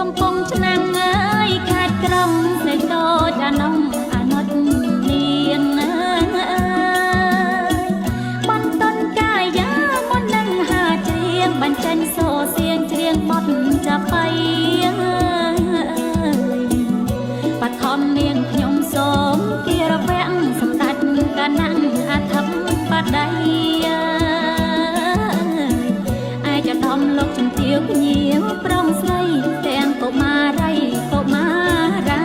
កំពុងឆ្នាំងអើយខេត្តក្រុងស្រីតូចអានំអាណត់នាងអើយបន្ទន់កាយាមុននឹងហាច្រៀងបញ្ចេញសូរសៀងច្រៀងបទចាប់បៃបឋមនាងខ្ញុំសូមគិរវៈសម្ដេចកណាំងអធិបតីឯចដំលោកជំទាវភ្ញៀវប្រងស្រីទាំងកុមារីកុមារា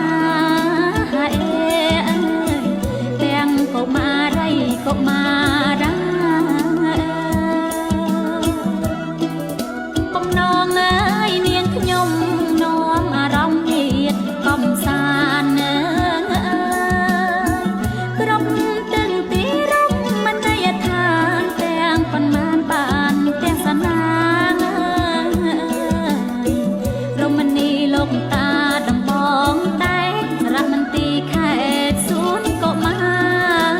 ទាំងកុមារីកុមារាកំណងអើយនាងខ្ញុំនាំអារម្មណ៍ទៀតកំសាន្តគ្រប់ទិនទីរំមិនដីឋានទាំងប៉ុន្មានបានទាំងសនារមណីលោកតាដំបងតែរមន្ទីរខេត្តសួនកុមារ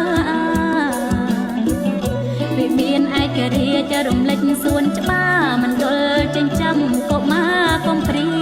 វិមានឯករាជ្យរំលេចសួនច្បារមណ្ឌលចិញ្ចឹមកុមារកំព្រា